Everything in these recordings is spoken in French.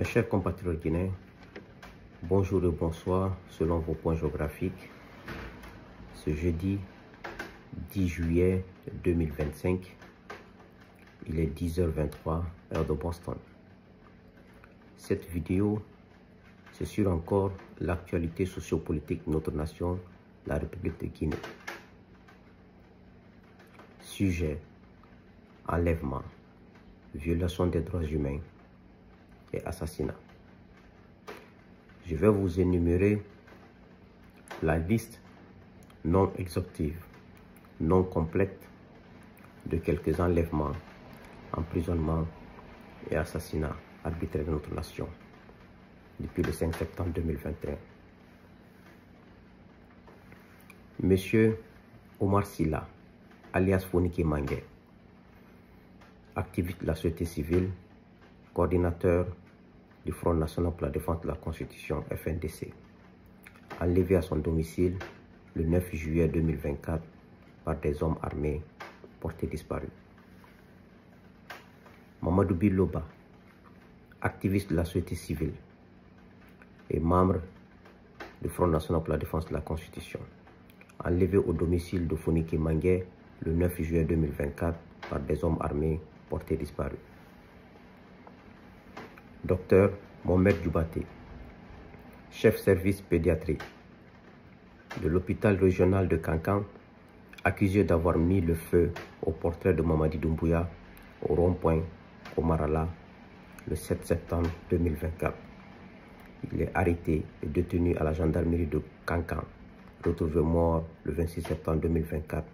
Mes chers compatriotes guinéens, bonjour et bonsoir selon vos points géographiques. Ce jeudi 10 juillet 2025, il est 10h23, heure de Boston. Cette vidéo, c'est sur encore l'actualité sociopolitique de notre nation, la République de Guinée. Sujet: enlèvement, violation des droits humains et assassinat. Je vais vous énumérer la liste non exhaustive, non complète de quelques enlèvements, emprisonnements et assassinats arbitraires de notre nation depuis le 5 septembre 2021. Monsieur Omar Silla, alias Fonike Mangué, activiste de la société civile, coordinateur du Front National pour la Défense de la Constitution, FNDC, enlevé à son domicile le 9 juillet 2024 par des hommes armés portés disparus. Mamadou Biloba, activiste de la société civile et membre du Front National pour la Défense de la Constitution, enlevé au domicile de Fonike Mangué le 9 juillet 2024 par des hommes armés portés disparus. Docteur Mohamed Djoubaté, chef service pédiatrie de l'hôpital régional de Kankan, accusé d'avoir mis le feu au portrait de Mamadi Doumbouya au rond-point Omarala le 7 septembre 2024. Il est arrêté et détenu à la gendarmerie de Kankan, retrouvé mort le 26 septembre 2024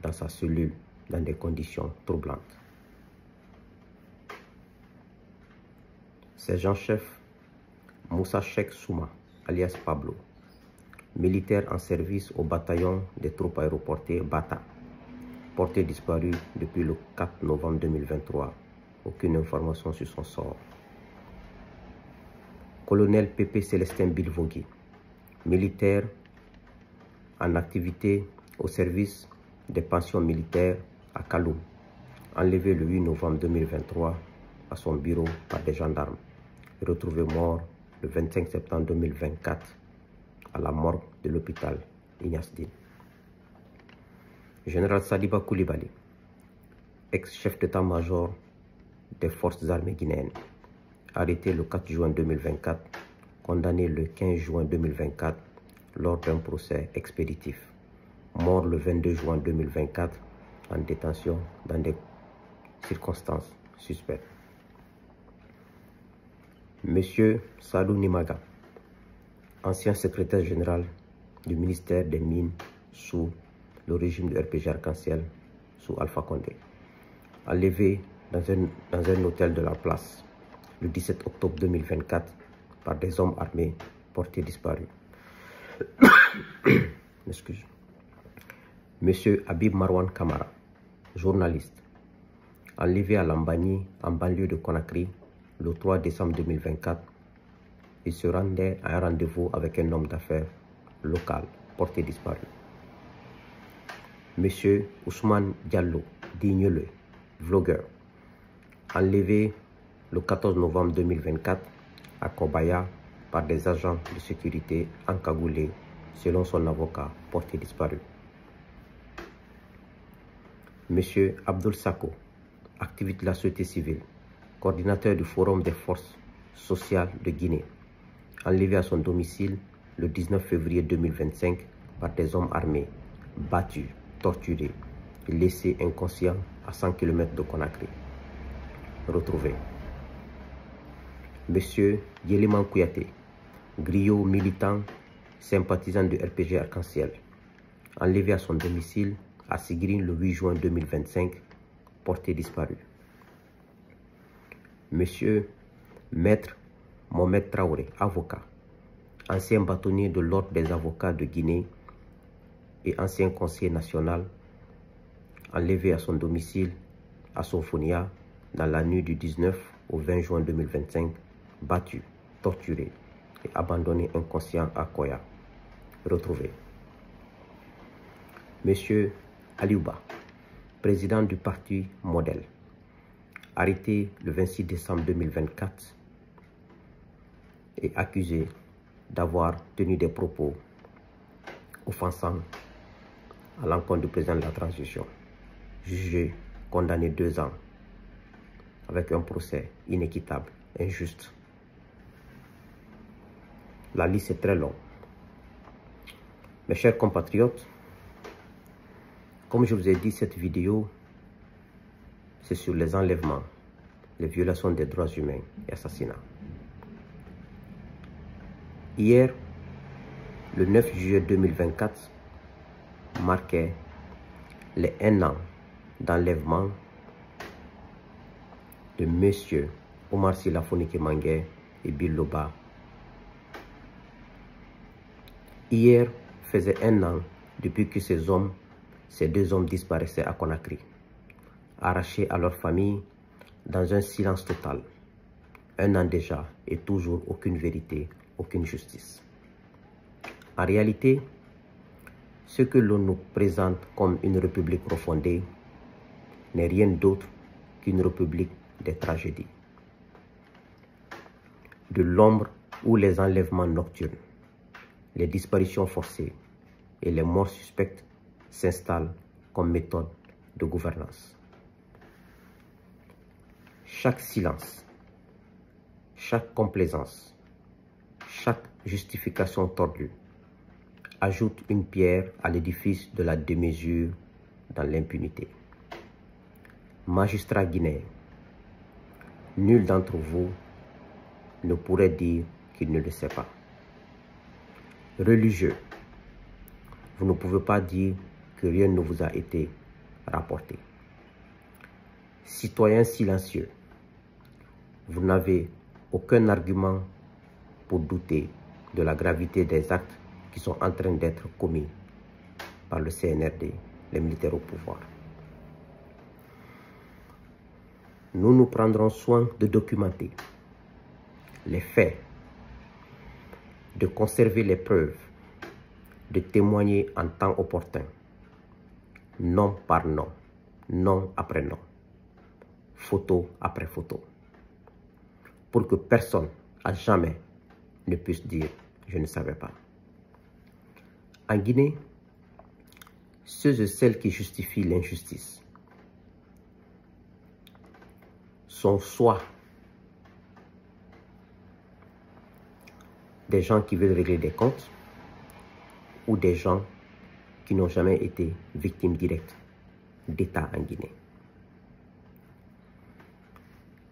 dans sa cellule dans des conditions troublantes. Sergent-chef Moussa Cheikh Souma, alias Pablo, militaire en service au bataillon des troupes aéroportées Bata, porté disparu depuis le 4 novembre 2023. Aucune information sur son sort. Colonel Pépé Célestin Bilvogui, militaire en activité au service des pensions militaires à Kaloum, enlevé le 8 novembre 2023 à son bureau par des gendarmes, retrouvé mort le 25 septembre 2024 à la morgue de l'hôpital Ignasdine. Général Sadiba Koulibaly, ex-chef d'état-major des forces armées guinéennes, arrêté le 4 juin 2024, condamné le 15 juin 2024 lors d'un procès expéditif, mort le 22 juin 2024 en détention dans des circonstances suspectes. Monsieur Sadou Nimaga, ancien secrétaire général du ministère des Mines sous le régime de RPG Arc-en-Ciel sous Alpha Condé, enlevé dans un hôtel de la place le 17 octobre 2024 par des hommes armés portés disparus. Excuse. Monsieur Habib Marwan Kamara, journaliste, enlevé à Lambani en banlieue de Conakry le 3 décembre 2024, il se rendait à un rendez-vous avec un homme d'affaires local porté disparu. Monsieur Ousmane Diallo, Digneleu, vlogueur, enlevé le 14 novembre 2024 à Kobaya par des agents de sécurité encagoulés, selon son avocat porté disparu. Monsieur Abdoul Sako, activiste de la société civile, coordinateur du Forum des forces sociales de Guinée, enlevé à son domicile le 19 février 2025 par des hommes armés, battus, torturés et laissés inconscients à 100 km de Conakry. Retrouvé. Monsieur Yeliman Kouyaté, griot militant, sympathisant du RPG Arc-en-Ciel, enlevé à son domicile à Sigrine le 8 juin 2025, porté disparu. Monsieur Maître Mohamed Traoré, avocat, ancien bâtonnier de l'Ordre des avocats de Guinée et ancien conseiller national, enlevé à son domicile à Sofonia dans la nuit du 19 au 20 juin 2025, battu, torturé et abandonné inconscient à Koya. Retrouvé. Monsieur Aliouba, président du parti Modèle, arrêté le 26 décembre 2024 et accusé d'avoir tenu des propos offensants à l'encontre du président de la transition, jugé, condamné 2 ans, avec un procès inéquitable, injuste. La liste est très longue. Mes chers compatriotes, comme je vous ai dit, cette vidéo, c'est sur les enlèvements, les violations des droits humains et assassinats. Hier, le 9 juillet 2024, marquait les 1 an d'enlèvement de M. Omar Sylla Fonike Mangué et Bill Loba. Hier faisait 1 an depuis que ces 2 hommes disparaissaient à Conakry, arrachés à leur famille dans un silence total. 1 an déjà et toujours aucune vérité, aucune justice. En réalité, ce que l'on nous présente comme une république refondée n'est rien d'autre qu'une république des tragédies. De l'ombre où les enlèvements nocturnes, les disparitions forcées et les morts suspectes s'installent comme méthode de gouvernance. Chaque silence, chaque complaisance, chaque justification tordue ajoute une pierre à l'édifice de la démesure dans l'impunité. Magistrats guinéens, nul d'entre vous ne pourrait dire qu'il ne le sait pas. Religieux, vous ne pouvez pas dire que rien ne vous a été rapporté. Citoyens silencieux, vous n'avez aucun argument pour douter de la gravité des actes qui sont en train d'être commis par le CNRD, les militaires au pouvoir. Nous prendrons soin de documenter les faits, de conserver les preuves, de témoigner en temps opportun, nom par nom, nom après nom, photo après photo, pour que personne à jamais ne puisse dire « je ne savais pas ». En Guinée, ceux et celles qui justifient l'injustice sont soit des gens qui veulent régler des comptes ou des gens qui n'ont jamais été victimes directes d'État en Guinée.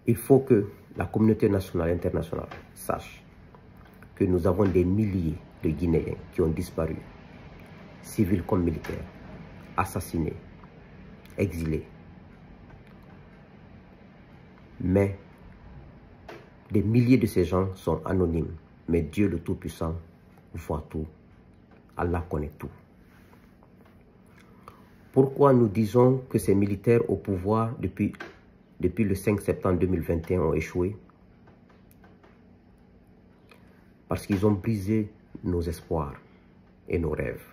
Il faut que la communauté nationale et internationale sache que nous avons des milliers de Guinéens qui ont disparu, civils comme militaires, assassinés, exilés. Mais des milliers de ces gens sont anonymes. Mais Dieu le Tout-Puissant voit tout. Allah connaît tout. Pourquoi nous disons que ces militaires au pouvoir depuis le 5 septembre 2021 ont échoué? Parce qu'ils ont brisé nos espoirs et nos rêves.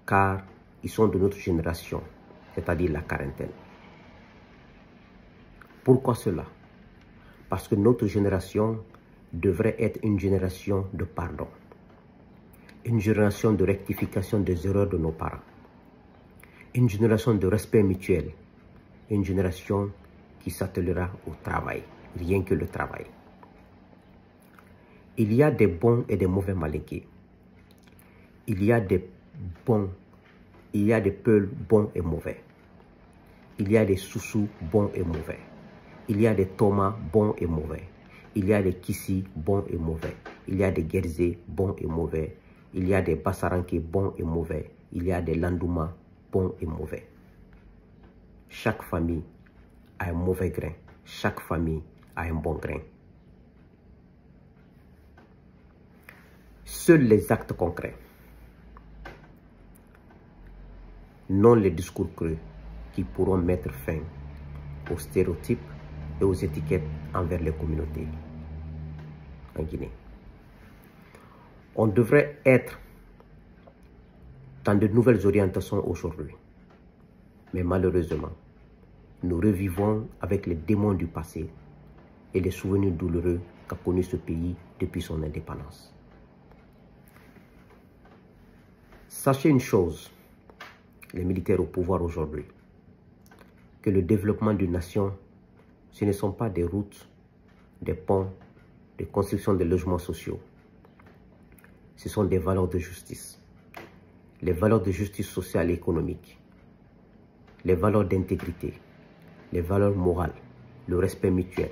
Car ils sont de notre génération, c'est-à-dire la quarantaine. Pourquoi cela? Parce que notre génération devrait être une génération de pardon, une génération de rectification des erreurs de nos parents, une génération de respect mutuel, une génération qui s'attellera au travail, rien que le travail. Il y a des bons et des mauvais Malinké. Il y a des peuls bons et mauvais. Il y a des Soussous bons et mauvais. Il y a des Thomas bons et mauvais. Il y a des Kissi bons et mauvais. Il y a des Gerzé bons et mauvais. Il y a des Bassaranké bons et mauvais. Il y a des Landouma bons et mauvais. Chaque famille a un mauvais grain. Chaque famille a un bon grain. Seuls les actes concrets, non les discours creux, qui pourront mettre fin aux stéréotypes et aux étiquettes envers les communautés en Guinée. On devrait être dans de nouvelles orientations aujourd'hui. Mais malheureusement, nous revivons avec les démons du passé et les souvenirs douloureux qu'a connu ce pays depuis son indépendance. Sachez une chose, les militaires au pouvoir aujourd'hui, que le développement d'une nation, ce ne sont pas des routes, des ponts, des constructions de logements sociaux. Ce sont des valeurs de justice. Les valeurs de justice sociale et économique, les valeurs d'intégrité, les valeurs morales, le respect mutuel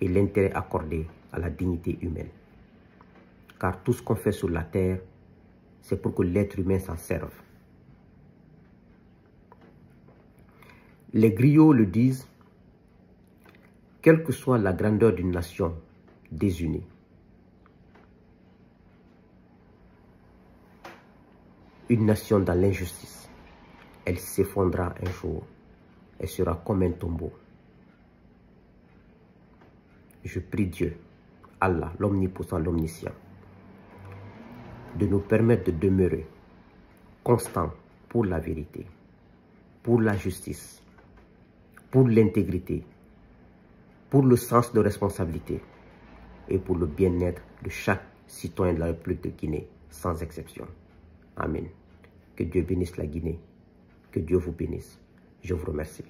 et l'intérêt accordé à la dignité humaine. Car tout ce qu'on fait sur la terre, c'est pour que l'être humain s'en serve. Les griots le disent, quelle que soit la grandeur d'une nation désunie, une nation dans l'injustice, elle s'effondrera un jour. Elle sera comme un tombeau. Je prie Dieu, Allah, l'omnipotent, l'omniscient, de nous permettre de demeurer constants pour la vérité, pour la justice, pour l'intégrité, pour le sens de responsabilité et pour le bien-être de chaque citoyen de la République de Guinée, sans exception. Amen. Que Dieu bénisse la Guinée. Que Dieu vous bénisse. Je vous remercie.